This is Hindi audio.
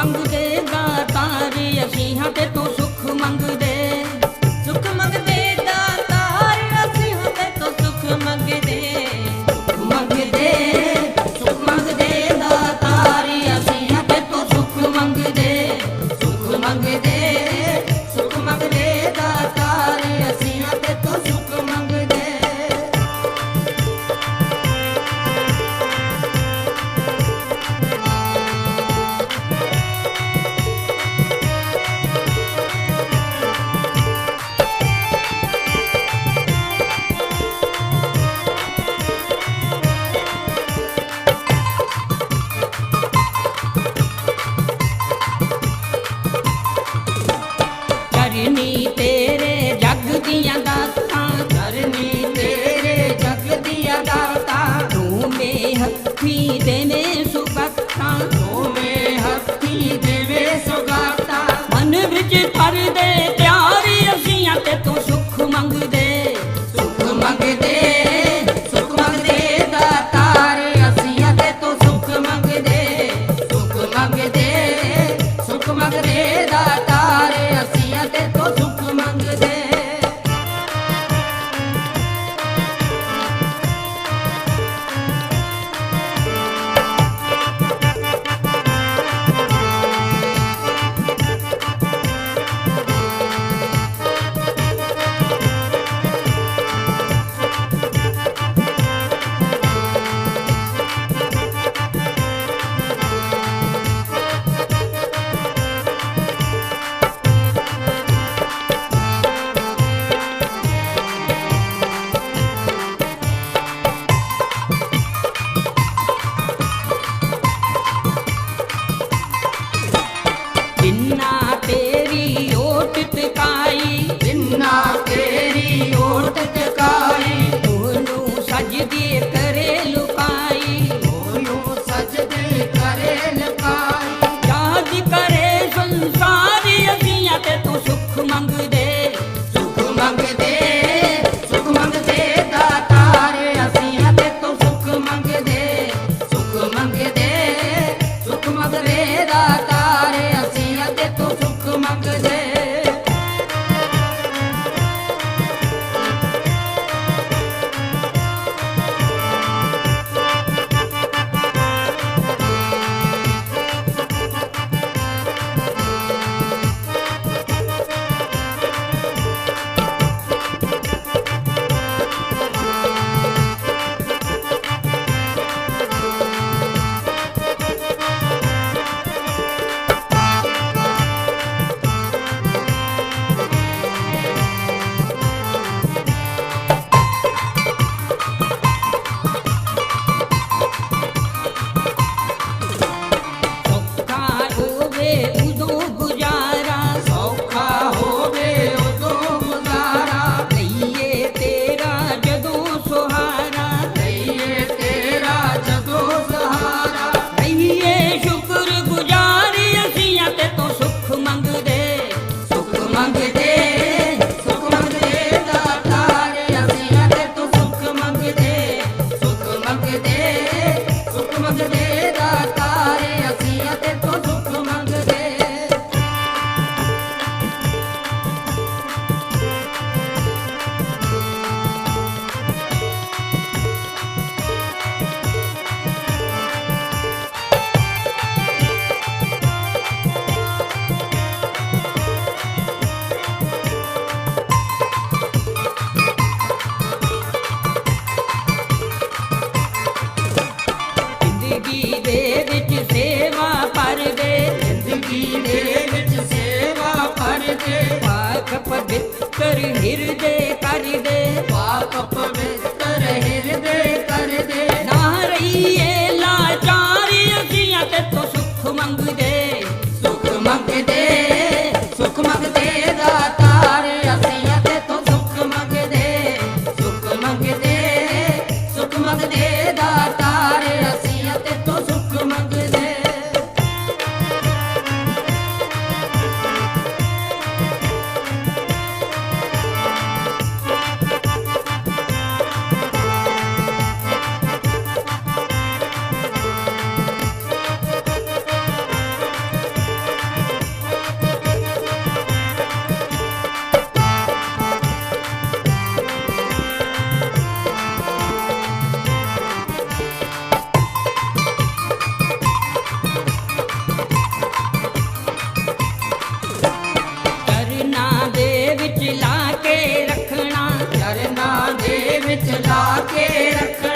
मंगदे दातार असीं हां ते तू सुख मंगदे। सुख मंगदे दातार असीं हां ते तू सुख मंगदे। मंगदे सुख मंगदे दातार असीं हां ते तू सुख मंगदे। सुख मंगदे सुख मंगदे दातार असीं हां ते तू सुख मंगदे। करनी तेरे जग दियां दातां, करनी तेरे जग दियां दातां। रोमे हत्थी देवे सुगतां, रोमे हत्थी देवे सुगतां। मन विच भर दे प्यार असीं हां ते तू सुख मंगदे। सुख मंगदे सुख मंगदे दातार असीं हां ते तू सुख मंगदे। सुख मंगदे सुख मंगदे दातार असीं हां ते तू सुख मंगदे। जिन्ना तेरी ओट तकाई, जिन्ना तेरी ओट तकाई। ओनू सजदे करे लुकाई, ओनू सजदे करे लुकाई। याद करे संसार असीं हां ते तू सुख मंगदे। सुख मंगदे सुख मंगदे दातार असीं हां ते तू सुख मंगदे। सुख मंगदे सुख मंगदे दातार असीं हां ते तू सुख मंगदे। सौखा होवे उदों गुजारा, सौखा होवे उदों गुजारा। लईए तेरा जदों सुहारा, लईए तेरा जदों सहारा। लईए शुक्र गुजार असीं हां ते तू सुख मंगदे। सुख मंगदे सुख मंगदे दातार असीं हां ते तू सुख मंगदे। सुख मंगदे सुख मंगदे दातार असीं हां ते तू सुख मंगदे। जिंदगी दे विच सेवा पर दे, जिंदगी दे विच सेवा पर दे। पाक पवित्र हिरदे कर दे, पाक पवित्र हिरदे कर दे। ना रहिए लाचार असीं हां ते तू सुख मंगदे। सुख मंगदे सुख मंगदे दातार असीं हां ते तू सुख मंगदे। सुख मंगदे सुख मंगदे दातार असीं हां ते तू सुख मंगदे। ਕੇ ਰੱਖਣਾ